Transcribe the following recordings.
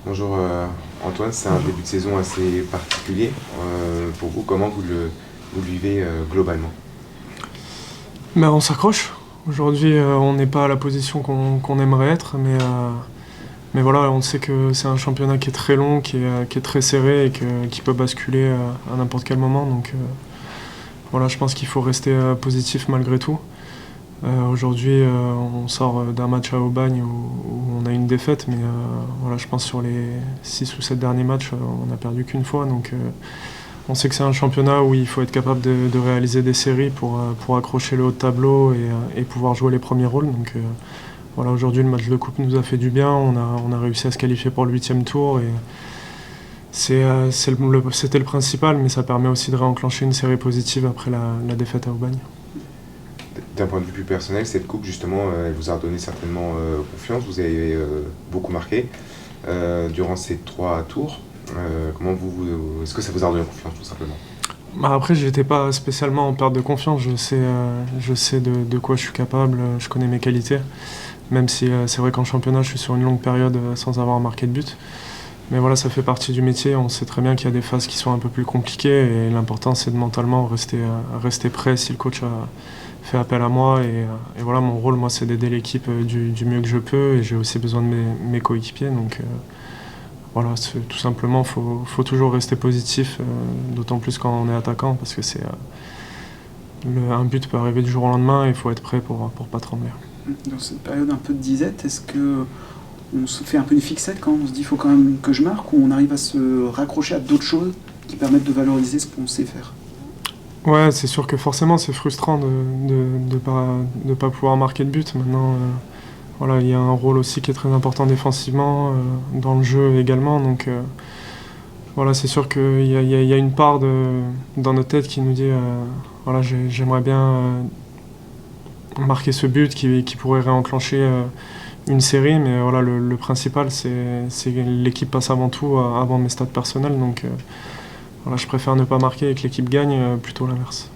Bonjour Antoine, c'est un début de saison assez particulier pour vous. Comment vous le vivez globalement? On s'accroche. Aujourd'hui, on n'est pas à la position qu'on aimerait être, mais voilà, on sait que c'est un championnat qui est très long, qui est très serré et qui peut basculer à n'importe quel moment. Donc voilà, je pense qu'il faut rester positif malgré tout. Aujourd'hui, on sort d'un match à Aubagne où on a une défaite, mais voilà, je pense sur les 6 ou 7 derniers matchs, on n'a perdu qu'une fois. Donc on sait que c'est un championnat où il faut être capable de réaliser des séries pour accrocher le haut de tableau et pouvoir jouer les premiers rôles. Donc voilà, aujourd'hui, le match de coupe nous a fait du bien. On a réussi à se qualifier pour le 8e tour. Et c'était le principal, mais ça permet aussi de réenclencher une série positive après la défaite à Aubagne. D'un point de vue plus personnel, cette coupe justement, elle vous a redonné certainement confiance. Vous avez beaucoup marqué durant ces 3 tours. Est-ce que ça vous a redonné confiance tout simplement? Après, j'étais pas spécialement en perte de confiance. Je sais de quoi je suis capable. Je connais mes qualités. Même si c'est vrai qu'en championnat, je suis sur une longue période sans avoir marqué de but. Mais voilà, ça fait partie du métier. On sait très bien qu'il y a des phases qui sont un peu plus compliquées. Et l'important, c'est de mentalement rester prêt si le coach a fait appel à moi. Et voilà, mon rôle, moi, c'est d'aider l'équipe du mieux que je peux. Et j'ai aussi besoin de mes coéquipiers. Donc voilà, tout simplement, faut toujours rester positif. D'autant plus quand on est attaquant. Parce que un but peut arriver du jour au lendemain. Et il faut être prêt pour pas trembler. Dans cette période un peu de disette, est-ce que on se fait un peu une fixette quand on se dit il faut quand même que je marque, ou on arrive à se raccrocher à d'autres choses qui permettent de valoriser ce qu'on sait faire? Ouais, c'est sûr que forcément c'est frustrant de pas pouvoir marquer de but. Maintenant, voilà, il y a un rôle aussi qui est très important défensivement, dans le jeu également. Donc voilà, c'est sûr qu'il y a une part dans notre tête qui nous dit voilà, j'aimerais bien marquer ce but qui pourrait réenclencher une série, mais voilà, le principal c'est que l'équipe passe avant tout, avant mes stats personnels. Donc voilà, je préfère ne pas marquer et que l'équipe gagne, plutôt l'inverse.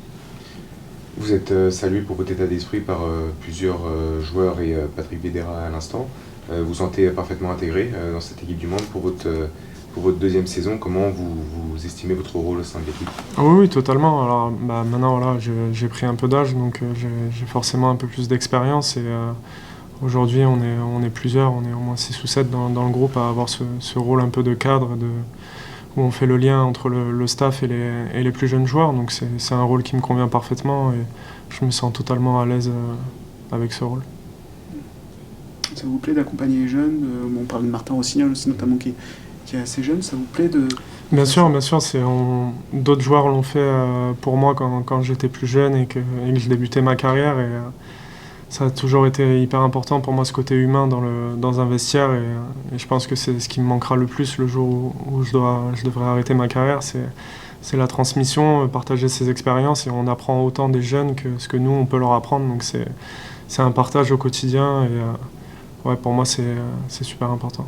Vous êtes salué pour votre état d'esprit par plusieurs joueurs et Patrick Vieira à l'instant. Vous sentez parfaitement intégré dans cette équipe du monde pour votre deuxième saison. Comment vous estimez votre rôle au sein de l'équipe? Ah oui, oui, totalement. Alors maintenant, voilà, j'ai pris un peu d'âge, donc j'ai forcément un peu plus d'expérience. Et aujourd'hui, on est plusieurs, on est au moins 6 ou 7 dans le groupe à avoir ce rôle un peu de cadre, où on fait le lien entre le staff et les plus jeunes joueurs. Donc c'est un rôle qui me convient parfaitement et je me sens totalement à l'aise avec ce rôle. Ça vous plaît d'accompagner les jeunes? On parle de Martin Rossignol aussi notamment qui est assez jeune. Ça vous plaît de... Bien sûr, d'autres joueurs l'ont fait pour moi quand j'étais plus jeune et que je débutais ma carrière. Et ça a toujours été hyper important pour moi, ce côté humain dans un vestiaire. Et je pense que c'est ce qui me manquera le plus le jour où je devrais arrêter ma carrière. C'est la transmission, partager ses expériences. Et on apprend autant des jeunes que ce que nous, on peut leur apprendre. Donc c'est un partage au quotidien. Et ouais, pour moi, c'est super important.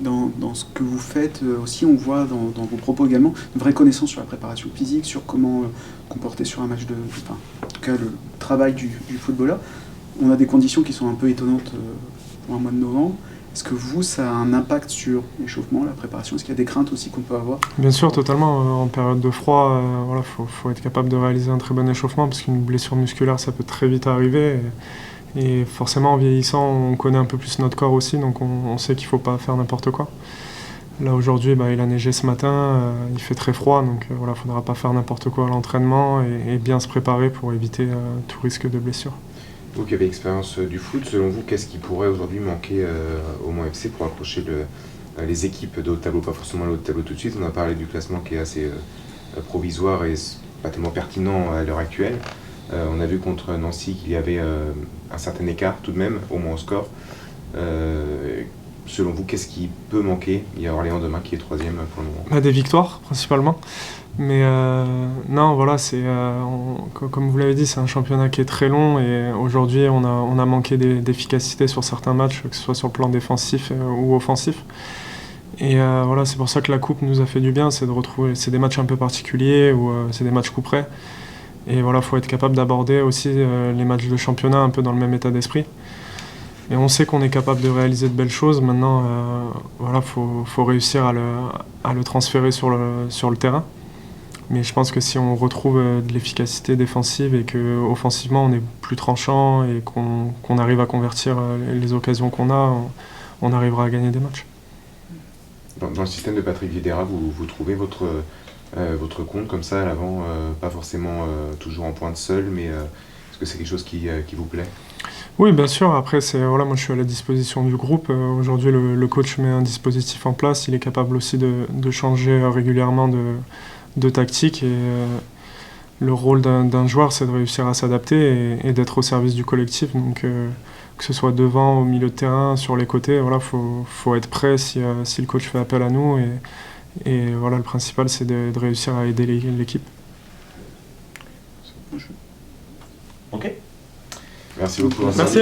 Dans ce que vous faites aussi, on voit dans vos propos également une vraie connaissance sur la préparation physique, sur comment comporter sur un match enfin, en tout cas le travail du footballeur. On a des conditions qui sont un peu étonnantes pour un mois de novembre. Est-ce que ça a un impact sur l'échauffement, la préparation? Est-ce qu'il y a des craintes aussi qu'on peut avoir? Bien sûr, totalement. En période de froid, voilà, faut être capable de réaliser un très bon échauffement parce qu'une blessure musculaire, ça peut très vite arriver. Et forcément, en vieillissant, on connaît un peu plus notre corps aussi, donc on sait qu'il ne faut pas faire n'importe quoi. Là, aujourd'hui, il a neigé ce matin, il fait très froid, donc voilà, il ne faudra pas faire n'importe quoi à l'entraînement et bien se préparer pour éviter tout risque de blessure. Vous qui avez l'expérience du foot, selon vous, qu'est-ce qui pourrait aujourd'hui manquer au Mans FC pour accrocher les équipes de haut de tableau, pas forcément le haut de tableau tout de suite? On a parlé du classement qui est assez provisoire et pas tellement pertinent à l'heure actuelle. On a vu contre Nancy qu'il y avait un certain écart tout de même, au moins au score. Selon vous, qu'est-ce qui peut manquer? Il y a Orléans demain qui est 3e pour le moment. Des victoires, principalement. Mais non, voilà, comme vous l'avez dit, c'est un championnat qui est très long et aujourd'hui, on a manqué d'efficacité sur certains matchs, que ce soit sur le plan défensif ou offensif. Et voilà, c'est pour ça que la coupe nous a fait du bien, c'est de retrouver, c'est des matchs un peu particuliers ou c'est des matchs couperets. Et voilà, il faut être capable d'aborder aussi les matchs de championnat un peu dans le même état d'esprit. Et on sait qu'on est capable de réaliser de belles choses. Maintenant, voilà, faut réussir à le transférer sur le terrain. Mais je pense que si on retrouve de l'efficacité défensive et qu'offensivement on est plus tranchant et qu'on arrive à convertir les occasions qu'on a, on arrivera à gagner des matchs. Dans le système de Patrick Vieira, vous trouvez votre compte comme ça à l'avant, pas forcément toujours en pointe seule, mais est-ce que c'est quelque chose qui vous plaît? Oui, bien sûr. Après, voilà, moi je suis à la disposition du groupe. Aujourd'hui, le coach met un dispositif en place. Il est capable aussi de changer régulièrement de tactique. Et le rôle d'un joueur, c'est de réussir à s'adapter et d'être au service du collectif. Donc, que ce soit devant, au milieu de terrain, sur les côtés, voilà, faut être prêt si le coach fait appel à nous. Et voilà, le principal, c'est de réussir à aider l'équipe. Ok. Merci beaucoup. Merci.